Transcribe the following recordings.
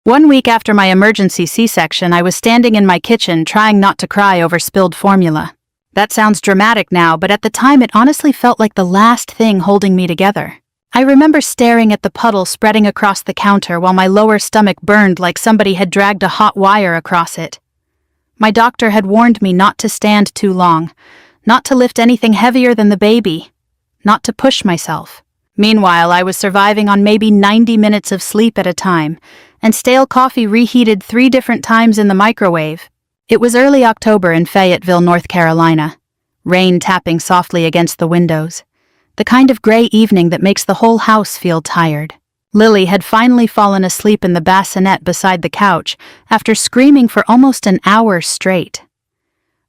1 week after my emergency C-section, I was standing in my kitchen trying not to cry over spilled formula. That sounds dramatic now, but at the time it honestly felt like the last thing holding me together. I remember staring at the puddle spreading across the counter while my lower stomach burned like somebody had dragged a hot wire across it. My doctor had warned me not to stand too long, not to lift anything heavier than the baby, not to push myself. Meanwhile, I was surviving on maybe 90 minutes of sleep at a time, and stale coffee reheated 3 different times in the microwave. It was early October in Fayetteville, North Carolina, rain tapping softly against the windows, the kind of gray evening that makes the whole house feel tired. Lily had finally fallen asleep in the bassinet beside the couch after screaming for almost an hour straight.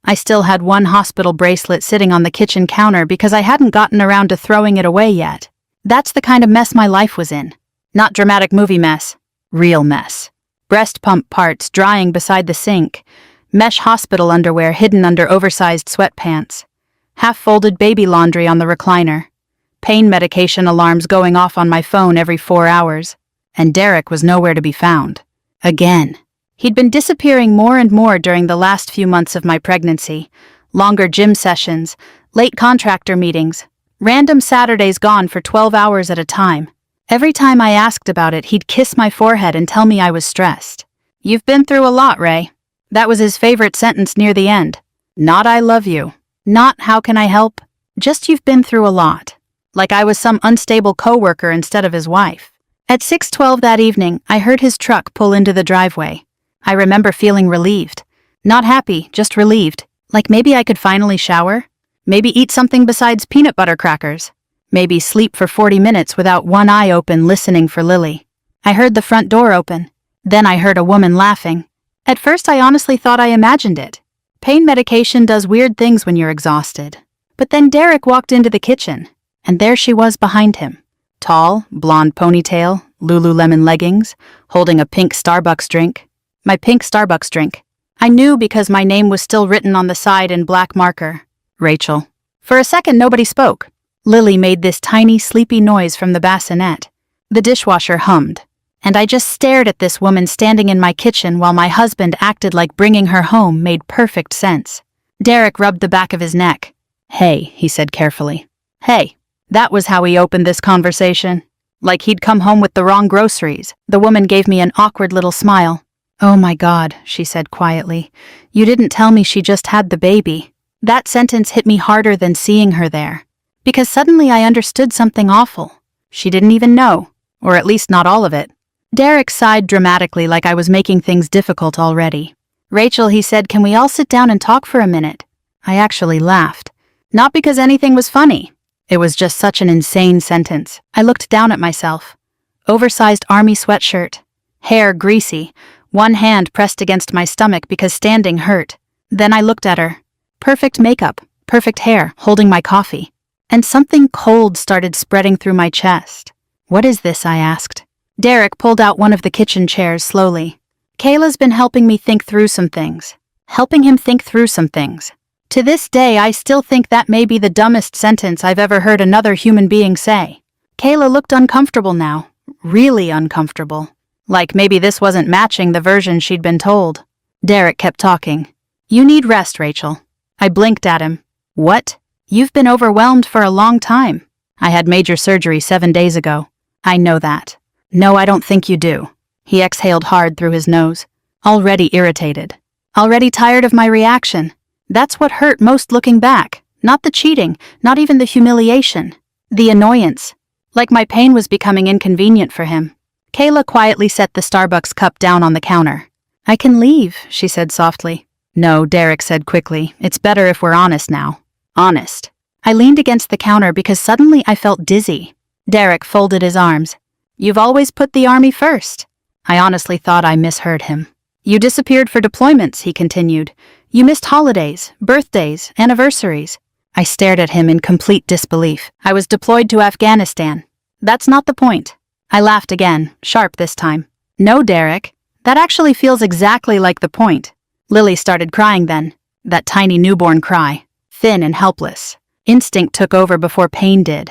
I still had one hospital bracelet sitting on the kitchen counter because I hadn't gotten around to throwing it away yet. That's the kind of mess my life was in. Not dramatic movie mess. Real mess. Breast pump parts drying beside the sink. Mesh hospital underwear hidden under oversized sweatpants. Half-folded baby laundry on the recliner. Pain medication alarms going off on my phone every 4 hours. And Derek was nowhere to be found. Again. He'd been disappearing more and more during the last few months of my pregnancy. Longer gym sessions, late contractor meetings, random Saturdays gone for 12 hours at a time. Every time I asked about it, he'd kiss my forehead and tell me I was stressed. "You've been through a lot, Ray." That was his favorite sentence near the end. Not "I love you." Not "how can I help?" Just "you've been through a lot." Like I was some unstable coworker instead of his wife. At 6:12 that evening, I heard his truck pull into the driveway. I remember feeling relieved. Not happy, just relieved. Like maybe I could finally shower? Maybe eat something besides peanut butter crackers? Maybe sleep for 40 minutes without one eye open listening for Lily. I heard the front door open. Then I heard a woman laughing. At first I honestly thought I imagined it. Pain medication does weird things when you're exhausted. But then Derek walked into the kitchen, and there she was behind him. Tall, blonde ponytail, Lululemon leggings, holding a pink Starbucks drink. My pink Starbucks drink. I knew because my name was still written on the side in black marker. Rachel. For a second, nobody spoke. Lily made this tiny, sleepy noise from the bassinet. The dishwasher hummed. And I just stared at this woman standing in my kitchen while my husband acted like bringing her home made perfect sense. Derek rubbed the back of his neck. "Hey," he said carefully. "Hey." That was how he opened this conversation. Like he'd come home with the wrong groceries. The woman gave me an awkward little smile. "Oh my God," she said quietly. "You didn't tell me she just had the baby." That sentence hit me harder than seeing her there. Because suddenly I understood something awful. She didn't even know. Or at least not all of it. Derek sighed dramatically like I was making things difficult already. "Rachel," he said, "can we all sit down and talk for a minute?" I actually laughed. Not because anything was funny. It was just such an insane sentence. I looked down at myself. Oversized army sweatshirt. Hair greasy. One hand pressed against my stomach because standing hurt. Then I looked at her. Perfect makeup, perfect hair, holding my coffee. And something cold started spreading through my chest. "What is this?" I asked. Derek pulled out one of the kitchen chairs slowly. "Kayla's been helping me think through some things." Helping him think through some things. To this day, I still think that may be the dumbest sentence I've ever heard another human being say. Kayla looked uncomfortable now. Really uncomfortable. Like maybe this wasn't matching the version she'd been told. Derek kept talking. "You need rest, Rachel." I blinked at him. "What? You've been overwhelmed for a long time." "I had major surgery 7 days ago." "I know that." "No, I don't think you do." He exhaled hard through his nose. Already irritated. Already tired of my reaction. That's what hurt most looking back. Not the cheating, not even the humiliation. The annoyance. Like my pain was becoming inconvenient for him. Kayla quietly set the Starbucks cup down on the counter. "I can leave," she said softly. "No," Derek said quickly. "It's better if we're honest now." Honest. I leaned against the counter because suddenly I felt dizzy. Derek folded his arms. "You've always put the army first." I honestly thought I misheard him. "You disappeared for deployments," he continued. "You missed holidays, birthdays, anniversaries." I stared at him in complete disbelief. "I was deployed to Afghanistan." "That's not the point." I laughed again, sharp this time. "No, Derek. That actually feels exactly like the point." Lily started crying then. That tiny newborn cry. Thin and helpless. Instinct took over before pain did.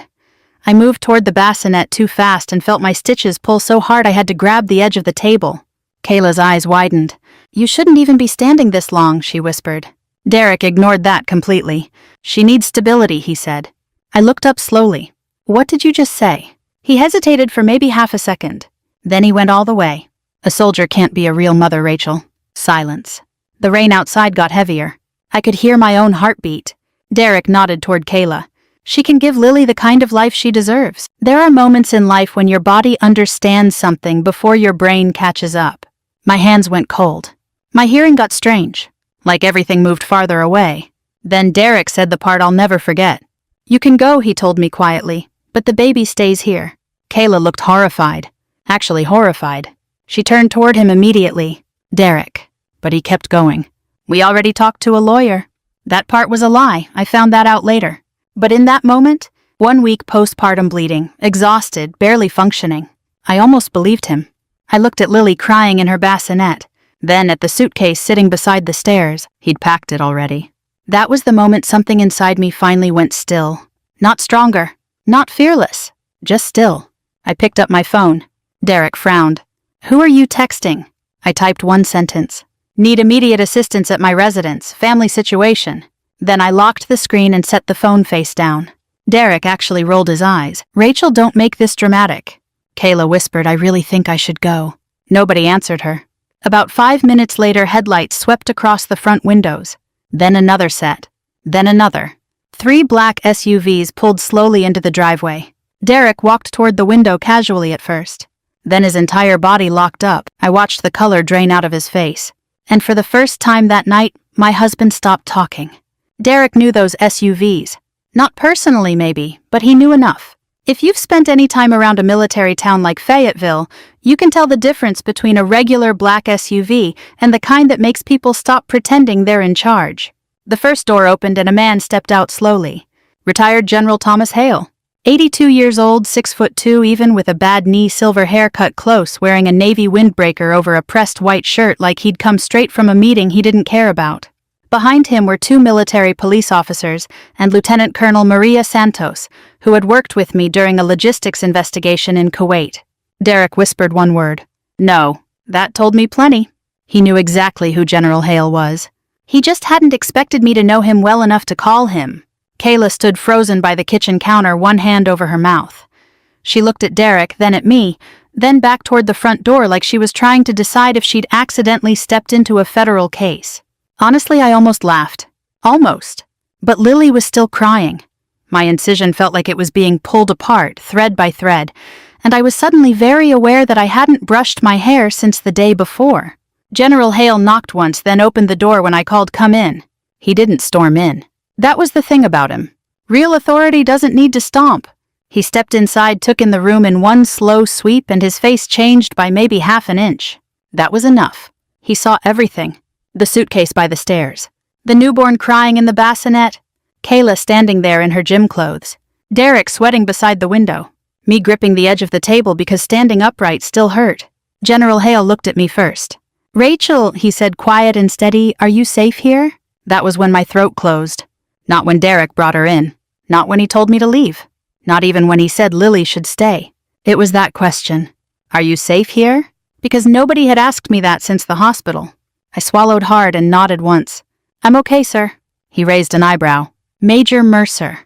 I moved toward the bassinet too fast and felt my stitches pull so hard I had to grab the edge of the table. Kayla's eyes widened. "You shouldn't even be standing this long," she whispered. Derek ignored that completely. "She needs stability," he said. I looked up slowly. "What did you just say?" He hesitated for maybe half a second. Then he went all the way. "A soldier can't be a real mother, Rachel." Silence. The rain outside got heavier. I could hear my own heartbeat. Derek nodded toward Kayla. "She can give Lily the kind of life she deserves." There are moments in life when your body understands something before your brain catches up. My hands went cold. My hearing got strange. Like everything moved farther away. Then Derek said the part I'll never forget. "You can go," he told me quietly, "but the baby stays here." Kayla looked horrified. Actually horrified. She turned toward him immediately. "Derek." But he kept going. "We already talked to a lawyer." That part was a lie. I found that out later. But in that moment, 1 week postpartum bleeding, exhausted, barely functioning, I almost believed him. I looked at Lily crying in her bassinet, then at the suitcase sitting beside the stairs. He'd packed it already. That was the moment something inside me finally went still. Not stronger, not fearless, just still. I picked up my phone. Derek frowned. "Who are you texting?" I typed one sentence. "Need immediate assistance at my residence, family situation." Then I locked the screen and set the phone face down. Derek actually rolled his eyes. "Rachel, don't make this dramatic." Kayla whispered, "I really think I should go." Nobody answered her. About 5 minutes later, headlights swept across the front windows. Then another set. Then another. 3 black SUVs pulled slowly into the driveway. Derek walked toward the window casually at first. Then his entire body locked up. I watched the color drain out of his face. And for the first time that night, my husband stopped talking. Derek knew those SUVs. Not personally, maybe, but he knew enough. If you've spent any time around a military town like Fayetteville, you can tell the difference between a regular black SUV and the kind that makes people stop pretending they're in charge. The first door opened and a man stepped out slowly. Retired General Thomas Hale. 82 years old, 6'2", even with a bad knee, silver hair cut close, wearing a navy windbreaker over a pressed white shirt like he'd come straight from a meeting he didn't care about. Behind him were 2 military police officers and Lieutenant Colonel Maria Santos, who had worked with me during a logistics investigation in Kuwait. Derek whispered one word. "No." That told me plenty. He knew exactly who General Hale was. He just hadn't expected me to know him well enough to call him. Kayla stood frozen by the kitchen counter, one hand over her mouth. She looked at Derek, then at me, then back toward the front door like she was trying to decide if she'd accidentally stepped into a federal case. Honestly, I almost laughed. Almost. But Lily was still crying. My incision felt like it was being pulled apart, thread by thread, and I was suddenly very aware that I hadn't brushed my hair since the day before. General Hale knocked once, then opened the door when I called, "Come in." He didn't storm in. That was the thing about him. Real authority doesn't need to stomp. He stepped inside, took in the room in one slow sweep, and his face changed by maybe half an inch. That was enough. He saw everything. The suitcase by the stairs. The newborn crying in the bassinet. Kayla standing there in her gym clothes. Derek sweating beside the window. Me gripping the edge of the table because standing upright still hurt. General Hale looked at me first. "Rachel," he said, quiet and steady, "are you safe here?" That was when my throat closed. Not when Derek brought her in. Not when he told me to leave. Not even when he said Lily should stay. It was that question. "Are you safe here?" Because nobody had asked me that since the hospital. I swallowed hard and nodded once. "I'm okay, sir." He raised an eyebrow. "Major Mercer.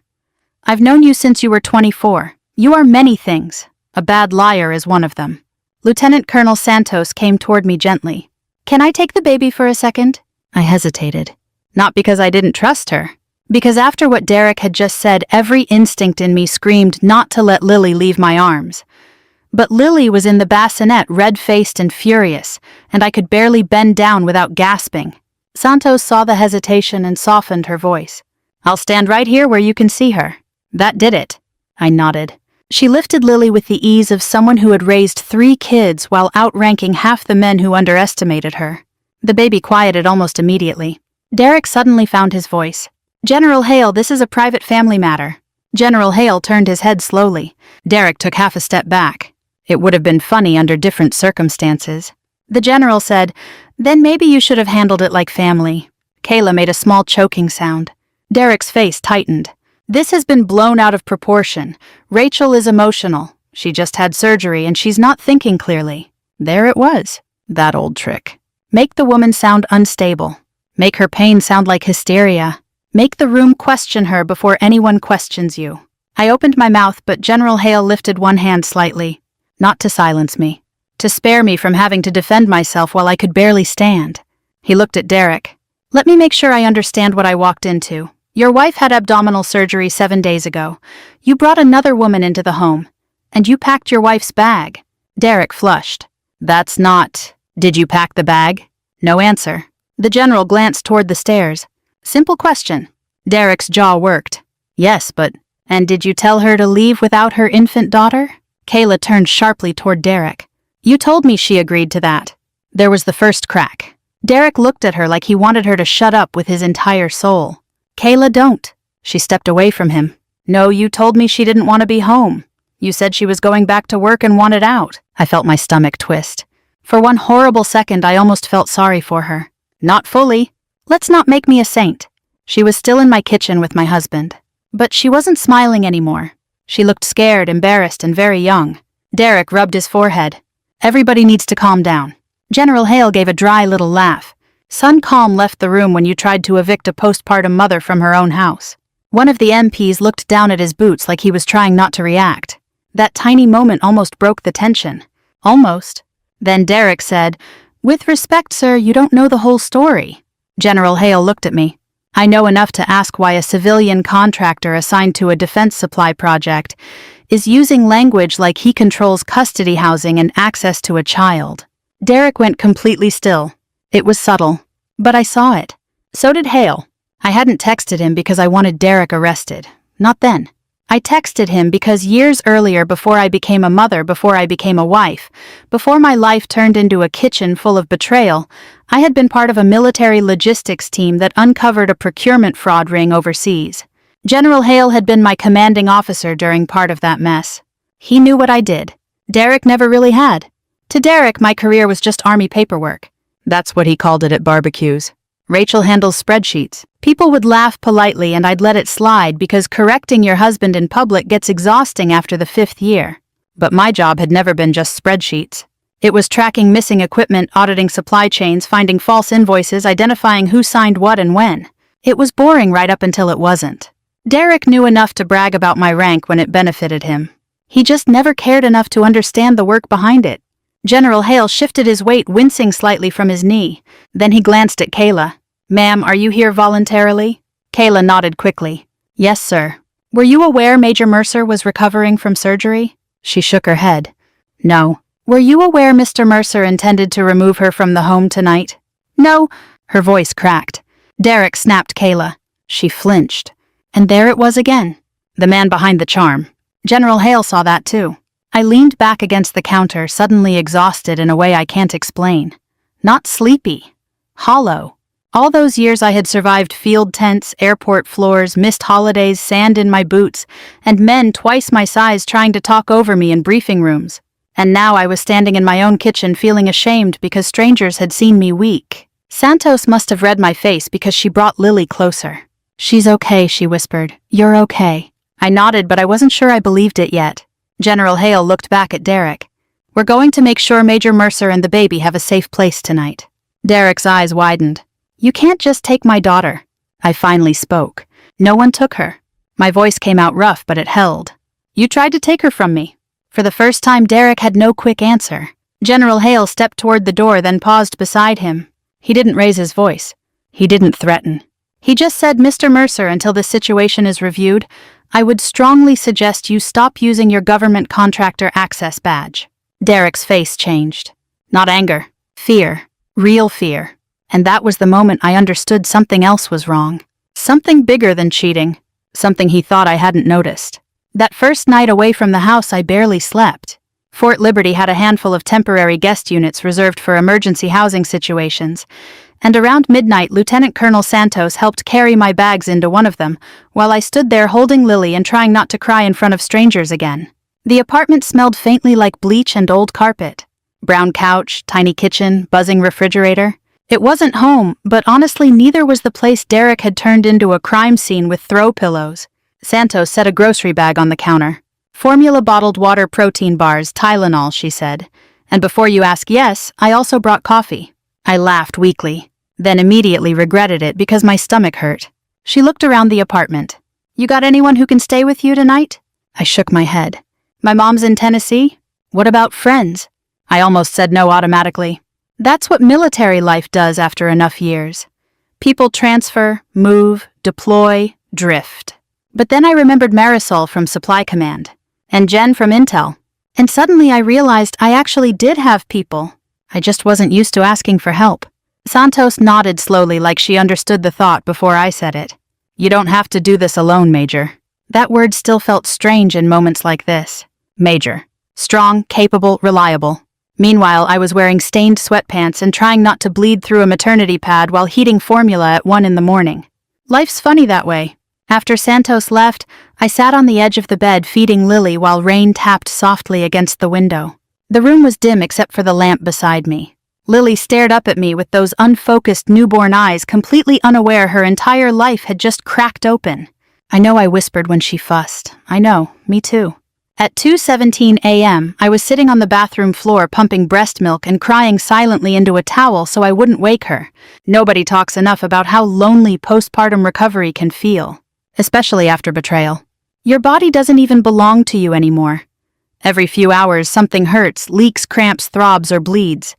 I've known you since you were 24. You are many things. A bad liar is one of them." Lieutenant Colonel Santos came toward me gently. "Can I take the baby for a second?" I hesitated. Not because I didn't trust her. Because after what Derek had just said, every instinct in me screamed not to let Lily leave my arms. But Lily was in the bassinet, red-faced and furious, and I could barely bend down without gasping. Santos saw the hesitation and softened her voice. "I'll stand right here where you can see her." That did it. I nodded. She lifted Lily with the ease of someone who had raised 3 kids while outranking half the men who underestimated her. The baby quieted almost immediately. Derek suddenly found his voice. "General Hale, this is a private family matter." General Hale turned his head slowly. Derek took half a step back. It would have been funny under different circumstances. The general said, "Then maybe you should have handled it like family." Kayla made a small choking sound. Derek's face tightened. "This has been blown out of proportion. Rachel is emotional. She just had surgery and she's not thinking clearly." There it was. That old trick. Make the woman sound unstable. Make her pain sound like hysteria. Make the room question her before anyone questions you. I opened my mouth, but General Hale lifted one hand slightly. Not to silence me. To spare me from having to defend myself while I could barely stand. He looked at Derek. Let me make sure I understand what I walked into. Your wife had abdominal surgery 7 days ago. You brought another woman into the home. And you packed your wife's bag. Derek flushed. That's not... Did you pack the bag? No answer. The general glanced toward the stairs. Simple question. Derek's jaw worked. Yes, but... And did you tell her to leave without her infant daughter? Kayla turned sharply toward Derek. You told me she agreed to that. There was the first crack. Derek looked at her like he wanted her to shut up with his entire soul. Kayla, don't. She stepped away from him. No, you told me she didn't want to be home. You said she was going back to work and wanted out. I felt my stomach twist. For one horrible second, I almost felt sorry for her. Not fully. Let's not make me a saint. She was still in my kitchen with my husband. But she wasn't smiling anymore. She looked scared, embarrassed, and very young. Derek rubbed his forehead. Everybody needs to calm down. General Hale gave a dry little laugh. Sun Calm left the room when you tried to evict a postpartum mother from her own house. One of the MPs looked down at his boots like he was trying not to react. That tiny moment almost broke the tension. Almost. Then Derek said, With respect, sir, you don't know the whole story. General Hale looked at me. I know enough to ask why a civilian contractor assigned to a defense supply project is using language like he controls custody housing and access to a child. Derek went completely still. It was subtle, but I saw it. So did Hale. I hadn't texted him because I wanted Derek arrested. Not then. I texted him because years earlier, before I became a mother, before I became a wife, before my life turned into a kitchen full of betrayal, I had been part of a military logistics team that uncovered a procurement fraud ring overseas. General Hale had been my commanding officer during part of that mess. He knew what I did. Derek never really had. To Derek, my career was just army paperwork. That's what he called it at barbecues. Rachel handles spreadsheets. People would laugh politely and I'd let it slide because correcting your husband in public gets exhausting after the 5th year. But my job had never been just spreadsheets. It was tracking missing equipment, auditing supply chains, finding false invoices, identifying who signed what and when. It was boring right up until it wasn't. Derek knew enough to brag about my rank when it benefited him. He just never cared enough to understand the work behind it. General Hale shifted his weight, wincing slightly from his knee. Then he glanced at Kayla. Ma'am, are you here voluntarily? Kayla nodded quickly. Yes, sir. Were you aware Major Mercer was recovering from surgery? She shook her head. No. Were you aware Mr. Mercer intended to remove her from the home tonight? No. Her voice cracked. Derek snapped Kayla. She flinched. And there it was again. The man behind the charm. General Hale saw that too. I leaned back against the counter, suddenly exhausted in a way I can't explain. Not sleepy. Hollow. All those years I had survived field tents, airport floors, missed holidays, sand in my boots, and men twice my size trying to talk over me in briefing rooms. And now I was standing in my own kitchen feeling ashamed because strangers had seen me weak. Santos must have read my face because she brought Lily closer. She's okay, she whispered. You're okay. I nodded, but I wasn't sure I believed it yet. General Hale looked back at Derek. We're going to make sure Major Mercer and the baby have a safe place tonight. Derek's eyes widened. You can't just take my daughter. I finally spoke. No one took her. My voice came out rough, but it held. You tried to take her from me. For the first time, Derek had no quick answer. General Hale stepped toward the door, then paused beside him. He didn't raise his voice. He didn't threaten. He just said, Mr. Mercer, until the situation is reviewed, I would strongly suggest you stop using your government contractor access badge. Derek's face changed. Not anger. Fear. Real fear. And that was the moment I understood something else was wrong. Something bigger than cheating. Something he thought I hadn't noticed. That first night away from the house, I barely slept. Fort Liberty had a handful of temporary guest units reserved for emergency housing situations, and around midnight, Lieutenant Colonel Santos helped carry my bags into one of them, while I stood there holding Lily and trying not to cry in front of strangers again. The apartment smelled faintly like bleach and old carpet. Brown couch, tiny kitchen, buzzing refrigerator. It wasn't home, but honestly neither was the place Derek had turned into a crime scene with throw pillows. Santos set a grocery bag on the counter. Formula bottled water, protein bars, Tylenol, she said. And before you ask, yes, I also brought coffee. I laughed weakly, then immediately regretted it because my stomach hurt. She looked around the apartment. You got anyone who can stay with you tonight? I shook my head. My mom's in Tennessee? What about friends? I almost said no automatically. That's what military life does after enough years. People transfer, move, deploy, drift. But then I remembered Marisol from Supply Command, and Jen from Intel. And suddenly I realized I actually did have people. I just wasn't used to asking for help. Santos nodded slowly like she understood the thought before I said it. You don't have to do this alone, Major. That word still felt strange in moments like this. Major. Strong, capable, reliable. Meanwhile, I was wearing stained sweatpants and trying not to bleed through a maternity pad while heating formula at 1 a.m. Life's funny that way. After Santos left, I sat on the edge of the bed feeding Lily while rain tapped softly against the window. The room was dim except for the lamp beside me. Lily stared up at me with those unfocused newborn eyes, completely unaware her entire life had just cracked open. I know I whispered when she fussed. I know, me too. At 2:17 a.m., I was sitting on the bathroom floor pumping breast milk and crying silently into a towel so I wouldn't wake her. Nobody talks enough about how lonely postpartum recovery can feel, especially after betrayal. Your body doesn't even belong to you anymore. Every few hours, something hurts, leaks, cramps, throbs, or bleeds.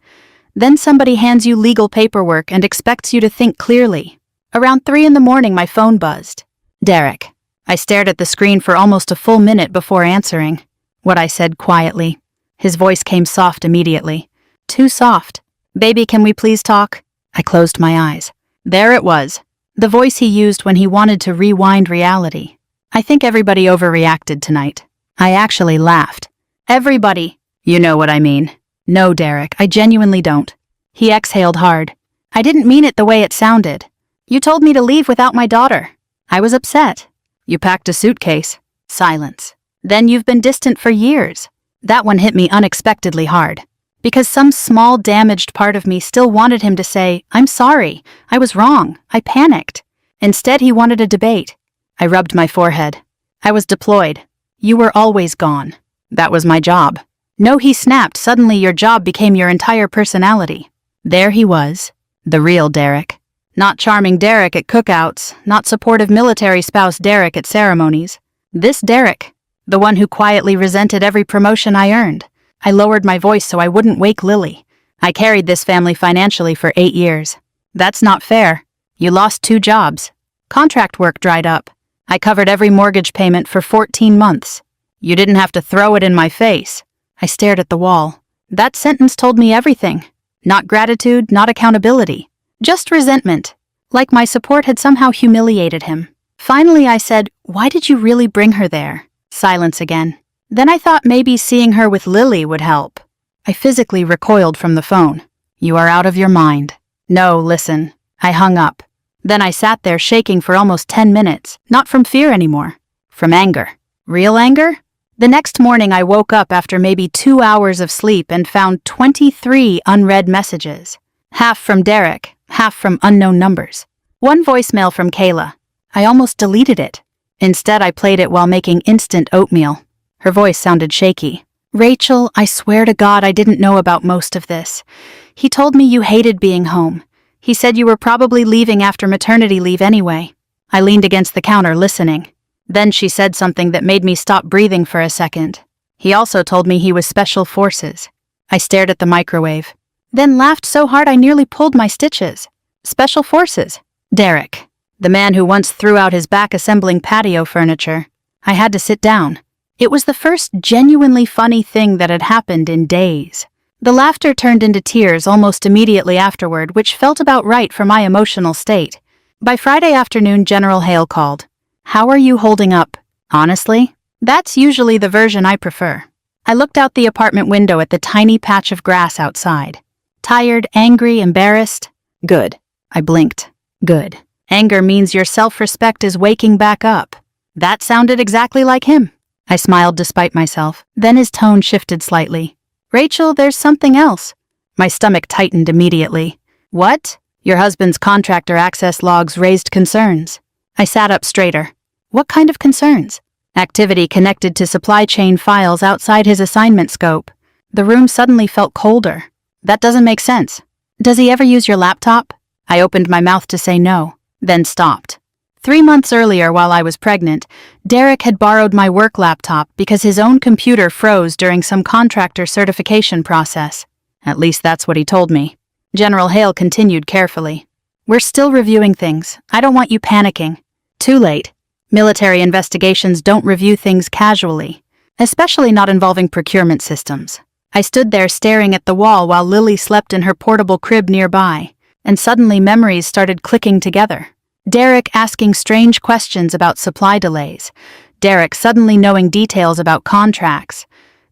Then somebody hands you legal paperwork and expects you to think clearly. Around 3 a.m, my phone buzzed. Derek. I stared at the screen for almost a full minute before answering. What I said quietly. His voice came soft immediately. Too soft. Baby, can we please talk? I closed my eyes. There it was. The voice he used when he wanted to rewind reality. I think everybody overreacted tonight. I actually laughed. Everybody. You know what I mean. No, Derek, I genuinely don't. He exhaled hard. I didn't mean it the way it sounded. You told me to leave without my daughter. I was upset. You packed a suitcase. Silence. Then you've been distant for years. That one hit me unexpectedly hard. Because some small damaged part of me still wanted him to say, I'm sorry, I was wrong, I panicked. Instead, he wanted a debate. I rubbed my forehead. I was deployed. You were always gone. That was my job. No, he snapped. Suddenly your job became your entire personality. There he was. The real Derek. Not charming Derek at cookouts, not supportive military spouse Derek at ceremonies. This Derek, the one who quietly resented every promotion I earned. I lowered my voice so I wouldn't wake Lily. I carried this family financially for 8 years. That's not fair. You lost 2 jobs. Contract work dried up. I covered every mortgage payment for 14 months. You didn't have to throw it in my face. I stared at the wall. That sentence told me everything. Not gratitude, not accountability. Just resentment, like my support had somehow humiliated him. Finally, I said, why did you really bring her there? Silence again. Then I thought maybe seeing her with Lily would help. I physically recoiled from the phone. You are out of your mind. No, listen. I hung up. Then I sat there shaking for almost 10 minutes, not from fear anymore, from anger. Real anger? The next morning I woke up after maybe 2 hours of sleep and found 23 unread messages. Half from Derek. Half from unknown numbers. One voicemail from Kayla. I almost deleted it. Instead, I played it while making instant oatmeal. Her voice sounded shaky. Rachel, I swear to God I didn't know about most of this. He told me you hated being home. He said you were probably leaving after maternity leave anyway. I leaned against the counter listening. Then she said something that made me stop breathing for a second. He also told me he was Special Forces. I stared at the microwave. Then laughed so hard I nearly pulled my stitches. Special Forces. Derek. The man who once threw out his back assembling patio furniture. I had to sit down. It was the first genuinely funny thing that had happened in days. The laughter turned into tears almost immediately afterward, which felt about right for my emotional state. By Friday afternoon, General Hale called. How are you holding up? Honestly? That's usually the version I prefer. I looked out the apartment window at the tiny patch of grass outside. Tired, angry, embarrassed? Good. I blinked. Good. Anger means your self-respect is waking back up. That sounded exactly like him. I smiled despite myself. Then his tone shifted slightly. Rachel, there's something else. My stomach tightened immediately. What? Your husband's contractor access logs raised concerns. I sat up straighter. What kind of concerns? Activity connected to supply chain files outside his assignment scope. The room suddenly felt colder. That doesn't make sense. Does he ever use your laptop? I opened my mouth to say no, then stopped. 3 months earlier, while I was pregnant, Derek had borrowed my work laptop because his own computer froze during some contractor certification process. At least that's what he told me. General Hale continued carefully. We're still reviewing things. I don't want you panicking. Too late. Military investigations don't review things casually, especially not involving procurement systems. I stood there staring at the wall while Lily slept in her portable crib nearby, and suddenly memories started clicking together. Derek asking strange questions about supply delays. Derek suddenly knowing details about contracts.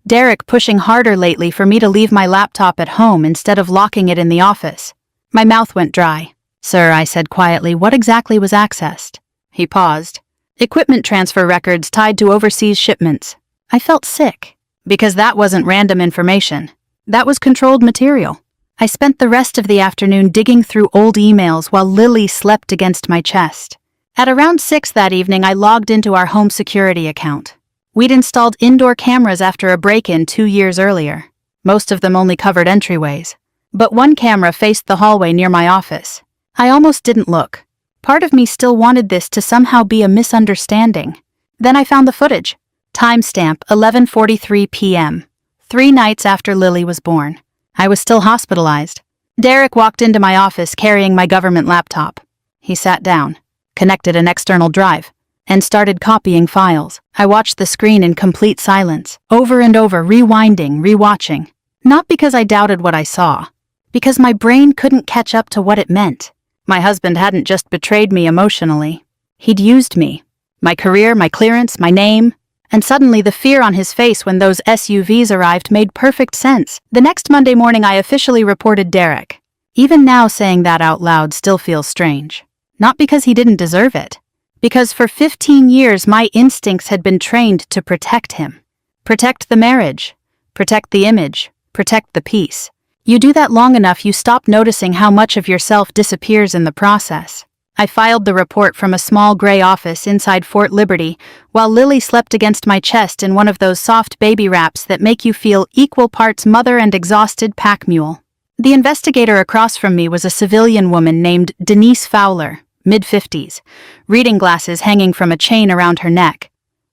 Derek pushing harder lately for me to leave my laptop at home instead of locking it in the office. My mouth went dry. Sir, I said quietly, what exactly was accessed? He paused. Equipment transfer records tied to overseas shipments. I felt sick, because that wasn't random information. That was controlled material. I spent the rest of the afternoon digging through old emails while Lily slept against my chest. At around 6 that evening, I logged into our home security account. We'd installed indoor cameras after a break-in 2 years earlier. Most of them only covered entryways. But one camera faced the hallway near my office. I almost didn't look. Part of me still wanted this to somehow be a misunderstanding. Then I found the footage. Timestamp 11:43 p.m. 3 nights after Lily was born. I was still hospitalized. Derek walked into my office carrying my government laptop. He sat down, connected an external drive, and started copying files. I watched the screen in complete silence, over and over, rewinding, rewatching. Not because I doubted what I saw, because my brain couldn't catch up to what it meant. My husband hadn't just betrayed me emotionally. He'd used me. My career, my clearance, my name. And suddenly the fear on his face when those SUVs arrived made perfect sense. The next Monday morning I officially reported Derek. Even now saying that out loud still feels strange. Not because he didn't deserve it. Because for 15 years my instincts had been trained to protect him. Protect the marriage. Protect the image. Protect the peace. You do that long enough, you stop noticing how much of yourself disappears in the process. I filed the report from a small gray office inside Fort Liberty while Lily slept against my chest in one of those soft baby wraps that make you feel equal parts mother and exhausted pack mule. The investigator across from me was a civilian woman named Denise Fowler, mid-50s, reading glasses hanging from a chain around her neck.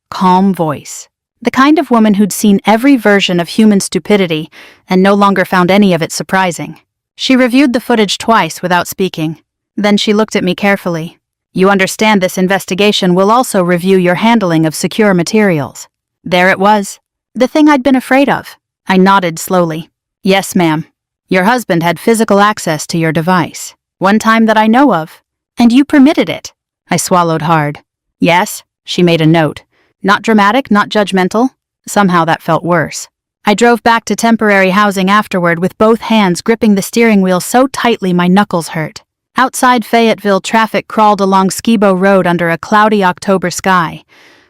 Calm voice. The kind of woman who'd seen every version of human stupidity and no longer found any of it surprising. She reviewed the footage twice without speaking. Then she looked at me carefully. You understand this investigation will also review your handling of secure materials. There it was. The thing I'd been afraid of. I nodded slowly. Yes, ma'am. Your husband had physical access to your device. One time that I know of. And you permitted it. I swallowed hard. Yes, she made a note. Not dramatic, not judgmental. Somehow that felt worse. I drove back to temporary housing afterward with both hands gripping the steering wheel so tightly my knuckles hurt. Outside Fayetteville, traffic crawled along Skibo Road under a cloudy October sky.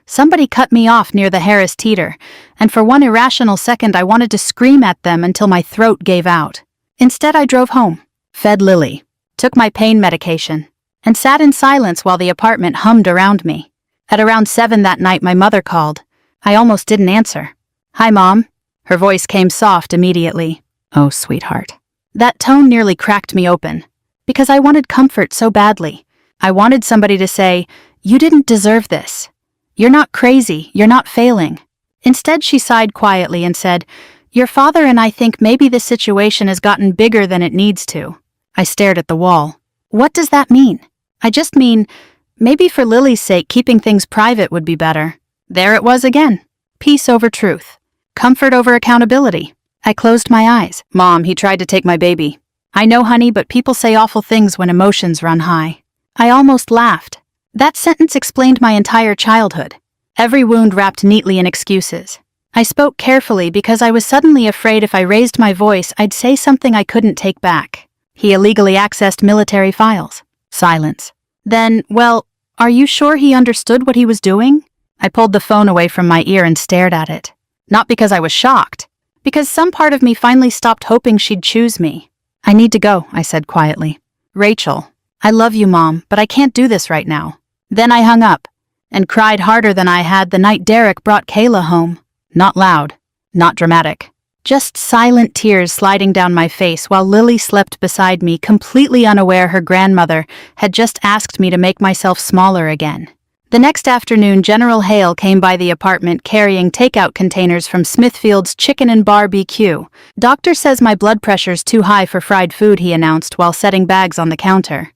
Somebody cut me off near the Harris Teeter, and for one irrational second I wanted to scream at them until my throat gave out. Instead I drove home, fed Lily, took my pain medication, and sat in silence while the apartment hummed around me. At around 7 that night my mother called. I almost didn't answer. Hi, Mom. Her voice came soft immediately. Oh, sweetheart. That tone nearly cracked me open. Because I wanted comfort so badly. I wanted somebody to say, you didn't deserve this. You're not crazy, you're not failing. Instead, she sighed quietly and said, your father and I think maybe this situation has gotten bigger than it needs to. I stared at the wall. What does that mean? I just mean, maybe for Lily's sake, keeping things private would be better. There it was again. Peace over truth. Comfort over accountability. I closed my eyes. Mom, he tried to take my baby. I know, honey, but people say awful things when emotions run high. I almost laughed. That sentence explained my entire childhood. Every wound wrapped neatly in excuses. I spoke carefully because I was suddenly afraid if I raised my voice, I'd say something I couldn't take back. He illegally accessed military files. Silence. Then, well, are you sure he understood what he was doing? I pulled the phone away from my ear and stared at it. Not because I was shocked. Because some part of me finally stopped hoping she'd choose me. I need to go, I said quietly. Rachel, I love you, Mom, but I can't do this right now. Then I hung up and cried harder than I had the night Derek brought Kayla home. Not loud, not dramatic, Just silent tears sliding down my face while Lily slept beside me, completely unaware her grandmother had just asked me to make myself smaller again. The next afternoon, General Hale came by the apartment carrying takeout containers from Smithfield's Chicken and Barbecue. "Doctor says my blood pressure's too high for fried food," he announced while setting bags on the counter.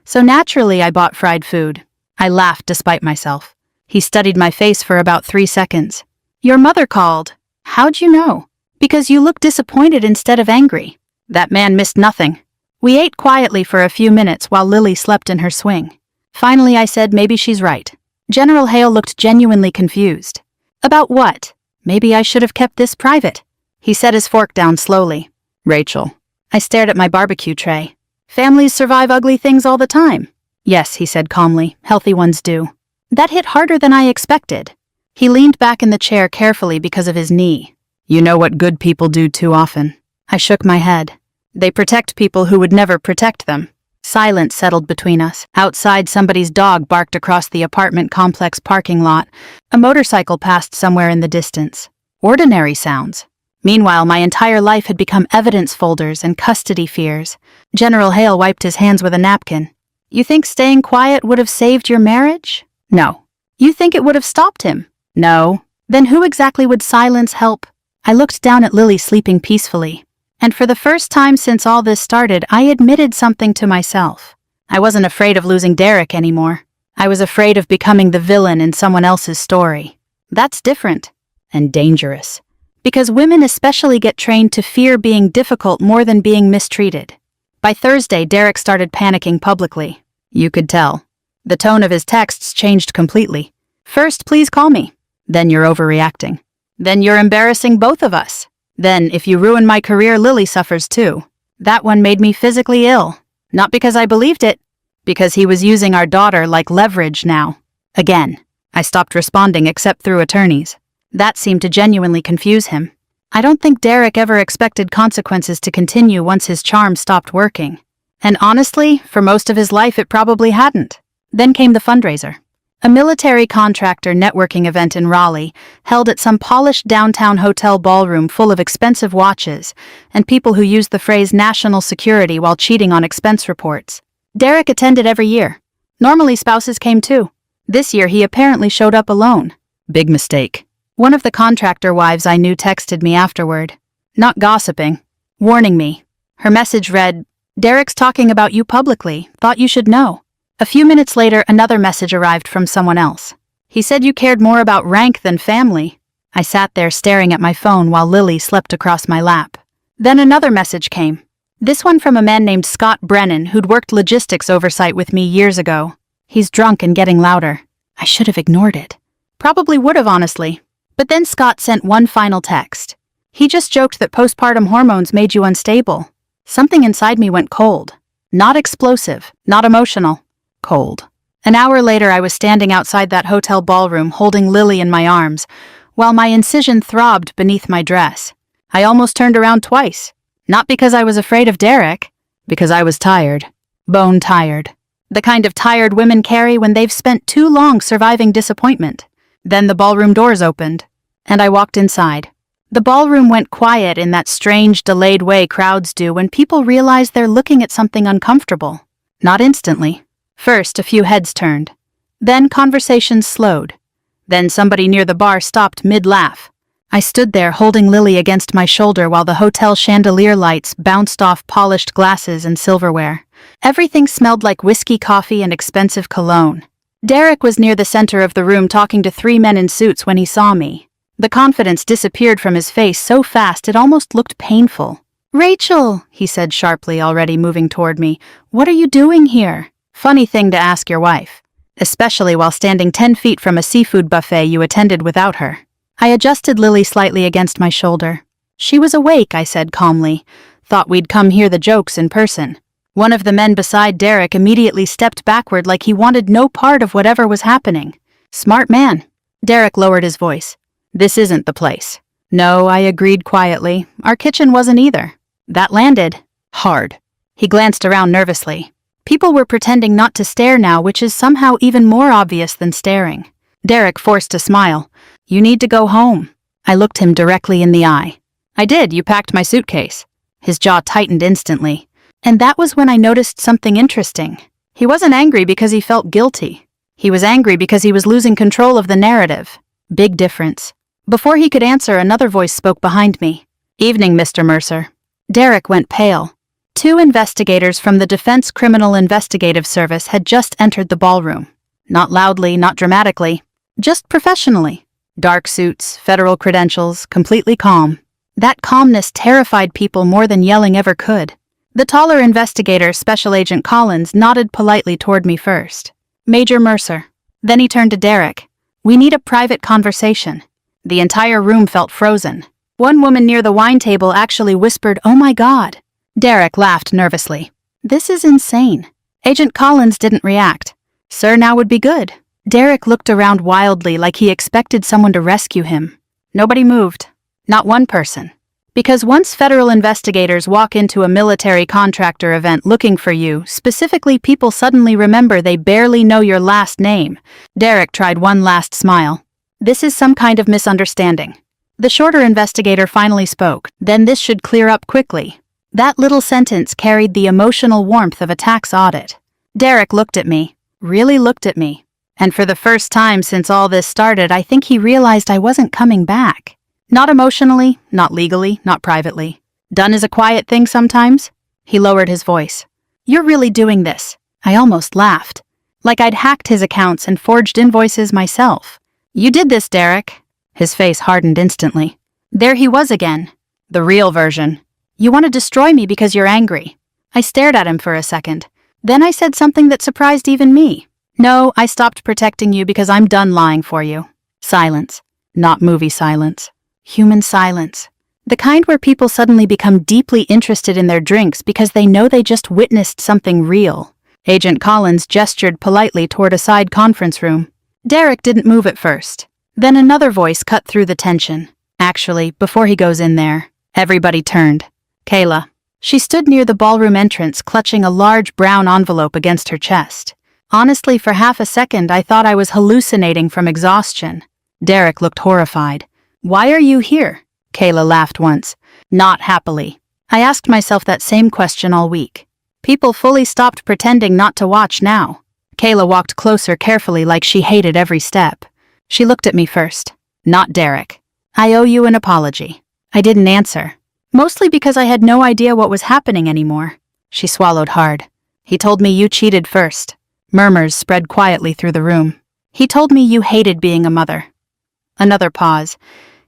So naturally, I bought fried food. I laughed despite myself. He studied my face for about 3 seconds. "Your mother called. How'd you know?" "Because you look disappointed instead of angry." That man missed nothing. We ate quietly for a few minutes while Lily slept in her swing. Finally, I said maybe she's right. General Hale looked genuinely confused. "About what? Maybe I should have kept this private." He set his fork down slowly. "Rachel." I stared at my barbecue tray. "Families survive ugly things all the time." "Yes," he said calmly, "healthy ones do." That hit harder than I expected. He leaned back in the chair carefully because of his knee. "You know what good people do too often." I shook my head. "They protect people who would never protect them." Silence settled between us. Outside, somebody's dog barked across the apartment complex parking lot. A motorcycle passed somewhere in the distance. Ordinary sounds. Meanwhile, my entire life had become evidence folders and custody fears. General Hale wiped his hands with a napkin. "You think staying quiet would have saved your marriage?" "No." "You think it would have stopped him?" "No." "Then who exactly would silence help?" I looked down at Lily sleeping peacefully. And for the first time since all this started, I admitted something to myself. I wasn't afraid of losing Derek anymore. I was afraid of becoming the villain in someone else's story. That's different. And dangerous. Because women especially get trained to fear being difficult more than being mistreated. By Thursday, Derek started panicking publicly. You could tell. The tone of his texts changed completely. "First, please call me. Then you're overreacting. Then you're embarrassing both of us. Then, if you ruin my career, Lily suffers too." That one made me physically ill. Not because I believed it, because he was using our daughter like leverage now. Again. I stopped responding except through attorneys. That seemed to genuinely confuse him. I don't think Derek ever expected consequences to continue once his charm stopped working. And honestly, for most of his life it probably hadn't. Then came the fundraiser. A military contractor networking event in Raleigh, held at some polished downtown hotel ballroom full of expensive watches and people who used the phrase national security while cheating on expense reports. Derek attended every year. Normally spouses came too. This year he apparently showed up alone. Big mistake. One of the contractor wives I knew texted me afterward. Not gossiping. Warning me. Her message read, "Derek's talking about you publicly. Thought you should know." A few minutes later, another message arrived from someone else. "He said you cared more about rank than family." I sat there staring at my phone while Lily slept across my lap. Then another message came. This one from a man named Scott Brennan who'd worked logistics oversight with me years ago. He's drunk and getting louder. I should have ignored it. Probably would have, honestly. But then Scott sent one final text. He just joked that postpartum hormones made you unstable. Something inside me went cold. Not explosive, not emotional. Cold. An hour later, I was standing outside that hotel ballroom holding Lily in my arms, while my incision throbbed beneath my dress. I almost turned around twice. Not because I was afraid of Derek, because I was tired. Bone tired. The kind of tired women carry when they've spent too long surviving disappointment. Then the ballroom doors opened, and I walked inside. The ballroom went quiet in that strange, delayed way crowds do when people realize they're looking at something uncomfortable. Not instantly. First, a few heads turned. Then conversations slowed. Then somebody near the bar stopped mid-laugh. I stood there holding Lily against my shoulder while the hotel chandelier lights bounced off polished glasses and silverware. Everything smelled like whiskey, coffee, and expensive cologne. Derek was near the center of the room talking to 3 men in suits when he saw me. The confidence disappeared from his face so fast it almost looked painful. "Rachel," he said sharply, already moving toward me, "what are you doing here?" Funny thing to ask your wife, especially while standing 10 feet from a seafood buffet you attended without her. I adjusted Lily slightly against my shoulder. She was awake, I said calmly. Thought we'd come hear the jokes in person. One of the men beside Derek immediately stepped backward like he wanted no part of whatever was happening. Smart man. Derek lowered his voice. "This isn't the place." "No," I agreed quietly. "Our kitchen wasn't either." That landed. Hard. He glanced around nervously. People were pretending not to stare now, which is somehow even more obvious than staring. Derek forced a smile. "You need to go home." I looked him directly in the eye. I did, you packed my suitcase. His jaw tightened instantly. And that was when I noticed something interesting. He wasn't angry because he felt guilty. He was angry because he was losing control of the narrative. Big difference. Before he could answer, another voice spoke behind me. Evening, Mr. Mercer. Derek went pale. 2 investigators from the Defense Criminal Investigative Service had just entered the ballroom. Not loudly, not dramatically, just professionally. Dark suits, federal credentials, completely calm. That calmness terrified people more than yelling ever could. The taller investigator, Special Agent Collins, nodded politely toward me first. Major Mercer. Then he turned to Derek. We need a private conversation. The entire room felt frozen. One woman near the wine table actually whispered, "Oh my God." Derek laughed nervously. This is insane. Agent Collins didn't react. Sir, now would be good. Derek looked around wildly like he expected someone to rescue him. Nobody moved. Not one person. Because once federal investigators walk into a military contractor event looking for you, specifically people suddenly remember they barely know your last name. Derek tried one last smile. This is some kind of misunderstanding. The shorter investigator finally spoke. Then this should clear up quickly. That little sentence carried the emotional warmth of a tax audit. Derek looked at me. Really looked at me. And for the first time since all this started, I think he realized I wasn't coming back. Not emotionally, not legally, not privately. Done is a quiet thing sometimes. He lowered his voice. You're really doing this. I almost laughed. Like I'd hacked his accounts and forged invoices myself. You did this, Derek. His face hardened instantly. There he was again. The real version. You want to destroy me because you're angry. I stared at him for a second. Then I said something that surprised even me. No, I stopped protecting you because I'm done lying for you. Silence. Not movie silence. Human silence. The kind where people suddenly become deeply interested in their drinks because they know they just witnessed something real. Agent Collins gestured politely toward a side conference room. Derek didn't move at first. Then another voice cut through the tension. Actually, before he goes in there, everybody turned. Kayla. She stood near the ballroom entrance, clutching a large brown envelope against her chest. Honestly, for half a second, I thought I was hallucinating from exhaustion. Derek looked horrified. Why are you here? Kayla laughed once. Not happily. I asked myself that same question all week. People fully stopped pretending not to watch now. Kayla walked closer carefully like she hated every step. She looked at me first. Not Derek. I owe you an apology. I didn't answer. Mostly because I had no idea what was happening anymore. She swallowed hard. He told me you cheated first. Murmurs spread quietly through the room. He told me you hated being a mother. Another pause.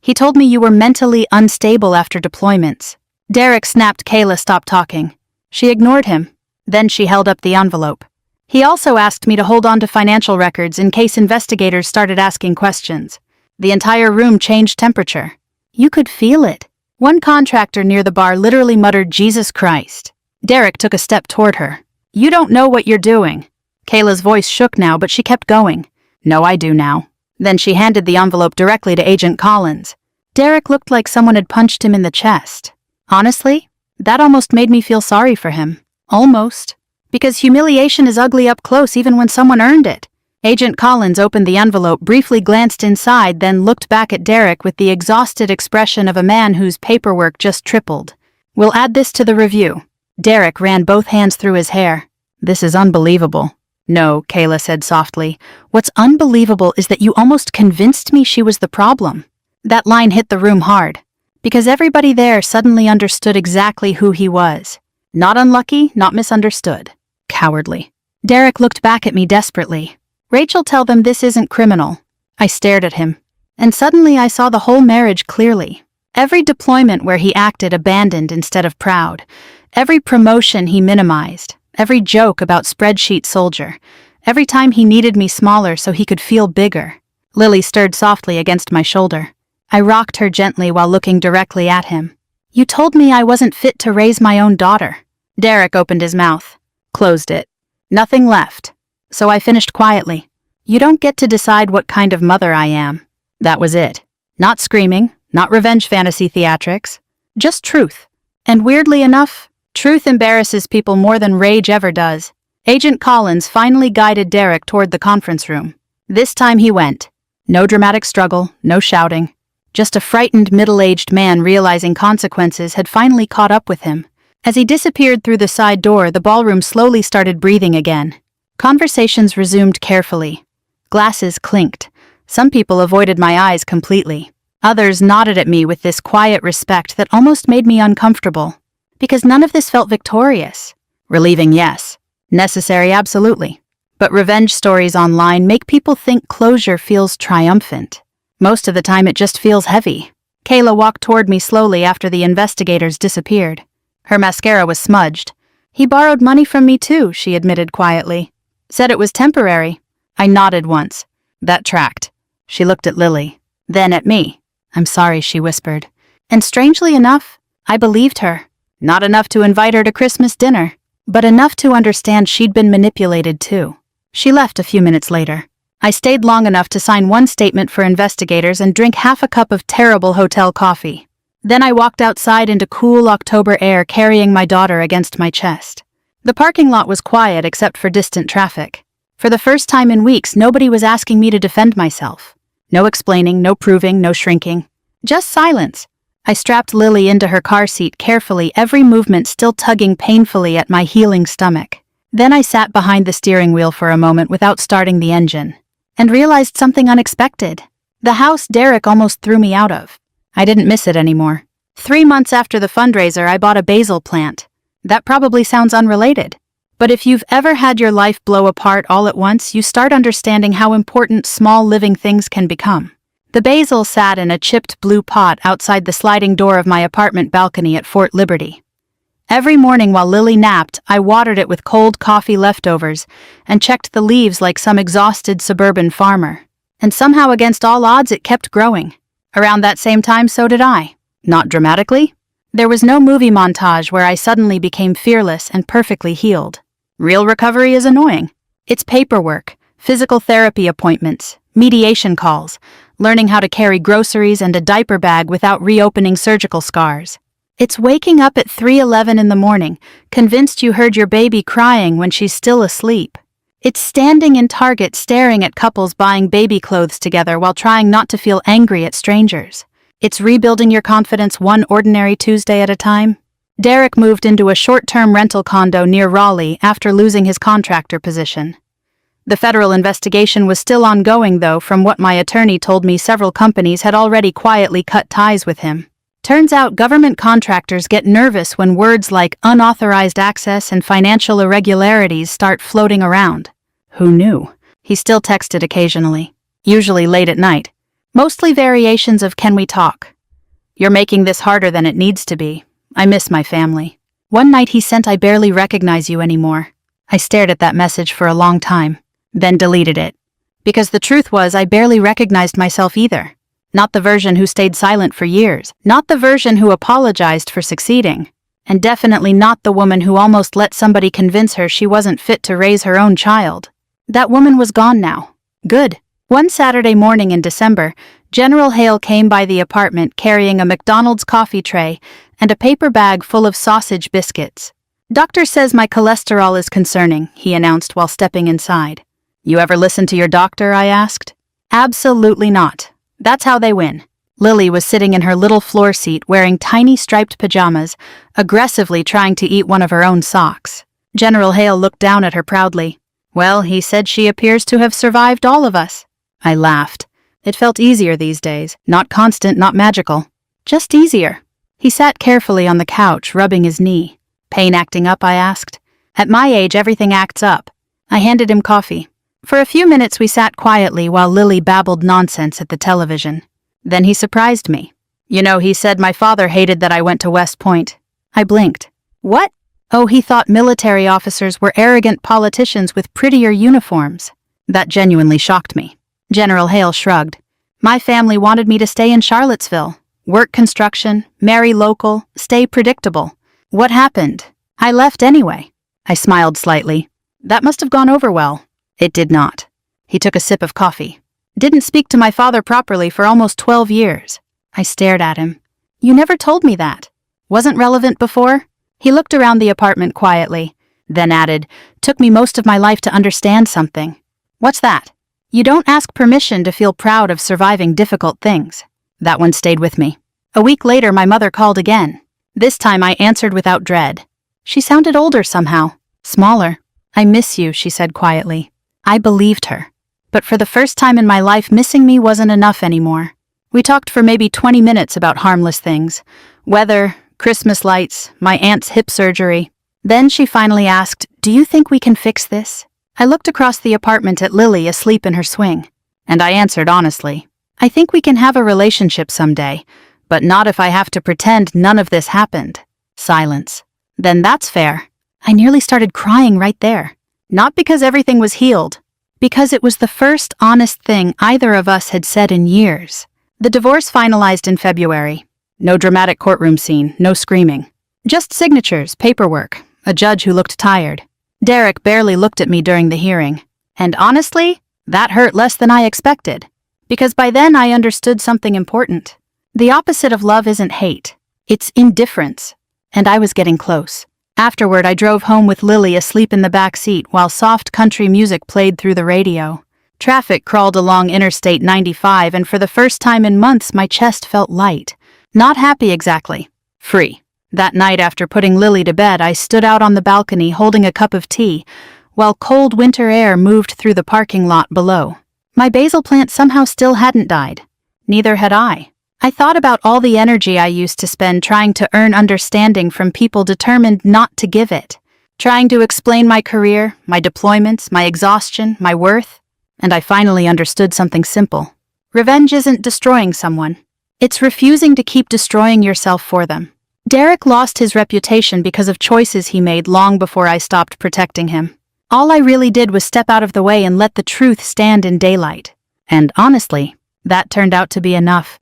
He told me you were mentally unstable after deployments. Derek snapped. Kayla stopped talking. She ignored him. Then she held up the envelope. He also asked me to hold on to financial records in case investigators started asking questions. The entire room changed temperature. You could feel it. One contractor near the bar literally muttered, "Jesus Christ." Derek took a step toward her. You don't know what you're doing. Kayla's voice shook now, but she kept going. No, I do now. Then she handed the envelope directly to Agent Collins. Derek looked like someone had punched him in the chest. Honestly, that almost made me feel sorry for him. Almost. Because humiliation is ugly up close even when someone earned it. Agent Collins opened the envelope, briefly glanced inside, then looked back at Derek with the exhausted expression of a man whose paperwork just tripled. We'll add this to the review. Derek ran both hands through his hair. This is unbelievable. No, Kayla said softly. What's unbelievable is that you almost convinced me she was the problem. That line hit the room hard. Because everybody there suddenly understood exactly who he was. Not unlucky, not misunderstood. Cowardly. Derek looked back at me desperately. Rachel, tell them this isn't criminal. I stared at him. And suddenly I saw the whole marriage clearly. Every deployment where he acted abandoned instead of proud. Every promotion he minimized. Every joke about spreadsheet soldier. Every time he needed me smaller so he could feel bigger. Lily stirred softly against my shoulder. I rocked her gently while looking directly at him. You told me I wasn't fit to raise my own daughter. Derek opened his mouth. Closed it. Nothing left. So I finished quietly. You don't get to decide what kind of mother I am. That was it. Not screaming, not revenge fantasy theatrics. Just truth. And weirdly enough, truth embarrasses people more than rage ever does. Agent Collins finally guided Derek toward the conference room. This time he went. No dramatic struggle, no shouting. Just a frightened middle-aged man realizing consequences had finally caught up with him. As he disappeared through the side door, the ballroom slowly started breathing again. Conversations resumed carefully. Glasses clinked. Some people avoided my eyes completely. Others nodded at me with this quiet respect that almost made me uncomfortable. Because none of this felt victorious. Relieving, yes. Necessary, absolutely. But revenge stories online make people think closure feels triumphant. Most of the time it just feels heavy. Kayla walked toward me slowly after the investigators disappeared. Her mascara was smudged. He borrowed money from me too, she admitted quietly. Said it was temporary. I nodded once. That tracked. She looked at Lily. Then at me. I'm sorry, she whispered. And strangely enough, I believed her. Not enough to invite her to Christmas dinner, but enough to understand she'd been manipulated too. She left a few minutes later. I stayed long enough to sign one statement for investigators and drink half a cup of terrible hotel coffee. Then I walked outside into cool October air carrying my daughter against my chest. The parking lot was quiet except for distant traffic. For the first time in weeks, nobody was asking me to defend myself. No explaining, no proving, no shrinking. Just silence. I strapped Lily into her car seat carefully, every movement still tugging painfully at my healing stomach. Then I sat behind the steering wheel for a moment without starting the engine. And realized something unexpected. The house Derek almost threw me out of. I didn't miss it anymore. 3 months after the fundraiser, I bought a basil plant. That probably sounds unrelated. But if you've ever had your life blow apart all at once, you start understanding how important small living things can become. The basil sat in a chipped blue pot outside the sliding door of my apartment balcony at Fort Liberty. Every morning while Lily napped, I watered it with cold coffee leftovers and checked the leaves like some exhausted suburban farmer. And somehow against all odds it kept growing. Around that same time so did I. Not dramatically. There was no movie montage where I suddenly became fearless and perfectly healed. Real recovery is annoying. It's paperwork, physical therapy appointments, mediation calls, learning how to carry groceries and a diaper bag without reopening surgical scars. It's waking up at 3:11 in the morning, convinced you heard your baby crying when she's still asleep. It's standing in Target staring at couples buying baby clothes together while trying not to feel angry at strangers. It's rebuilding your confidence one ordinary Tuesday at a time. Derek moved into a short-term rental condo near Raleigh after losing his contractor position. The federal investigation was still ongoing, though. From what my attorney told me, several companies had already quietly cut ties with him. Turns out government contractors get nervous when words like unauthorized access and financial irregularities start floating around. Who knew? He still texted occasionally, usually late at night. Mostly variations of "Can we talk? You're making this harder than it needs to be. I miss my family." One night he sent, "I barely recognize you anymore." I stared at that message for a long time, then deleted it. Because the truth was, I barely recognized myself either. Not the version who stayed silent for years, not the version who apologized for succeeding, and definitely not the woman who almost let somebody convince her she wasn't fit to raise her own child. That woman was gone now. Good. One Saturday morning in December, General Hale came by the apartment carrying a McDonald's coffee tray and a paper bag full of sausage biscuits. "Doctor says my cholesterol is concerning," he announced while stepping inside. "You ever listen to your doctor?" I asked. "Absolutely not. That's how they win." Lily was sitting in her little floor seat wearing tiny striped pajamas, aggressively trying to eat one of her own socks. General Hale looked down at her proudly. "Well, he said she appears to have survived all of us." I laughed. It felt easier these days. Not constant, not magical. Just easier. He sat carefully on the couch, rubbing his knee. "Pain acting up?" I asked. "At my age, everything acts up." I handed him coffee. For a few minutes we sat quietly while Lily babbled nonsense at the television. Then he surprised me. "You know, he said my father hated that I went to West Point." I blinked. "What?" "Oh, he thought military officers were arrogant politicians with prettier uniforms." That genuinely shocked me. General Hale shrugged. "My family wanted me to stay in Charlottesville. Work construction, marry local, stay predictable. What happened? I left anyway." I smiled slightly. "That must have gone over well." It did not. He took a sip of coffee. "Didn't speak to my father properly for almost 12 years. I stared at him. "You never told me that. Wasn't relevant before?" He looked around the apartment quietly, then added, "Took me most of my life to understand something." "What's that?" "You don't ask permission to feel proud of surviving difficult things." That one stayed with me. A week later, my mother called again. This time I answered without dread. She sounded older somehow, smaller. "I miss you," she said quietly. I believed her. But for the first time in my life, missing me wasn't enough anymore. We talked for maybe 20 minutes about harmless things. Weather, Christmas lights, my aunt's hip surgery. Then she finally asked, "Do you think we can fix this?" I looked across the apartment at Lily asleep in her swing. And I answered honestly, "I think we can have a relationship someday, but not if I have to pretend none of this happened." Silence. "Then that's fair." I nearly started crying right there. Not because everything was healed, because it was the first honest thing either of us had said in years. The divorce finalized in February. No dramatic courtroom scene, no screaming. Just signatures, paperwork, a judge who looked tired. Derek barely looked at me during the hearing. And honestly, that hurt less than I expected. Because by then I understood something important. The opposite of love isn't hate. It's indifference. And I was getting close. Afterward, I drove home with Lily asleep in the back seat while soft country music played through the radio. Traffic crawled along Interstate 95, and for the first time in months, my chest felt light. Not happy exactly. Free. That night, after putting Lily to bed, I stood out on the balcony holding a cup of tea, while cold winter air moved through the parking lot below. My basil plant somehow still hadn't died. Neither had I. I thought about all the energy I used to spend trying to earn understanding from people determined not to give it. Trying to explain my career, my deployments, my exhaustion, my worth. And I finally understood something simple. Revenge isn't destroying someone. It's refusing to keep destroying yourself for them. Derek lost his reputation because of choices he made long before I stopped protecting him. All I really did was step out of the way and let the truth stand in daylight. And honestly, that turned out to be enough.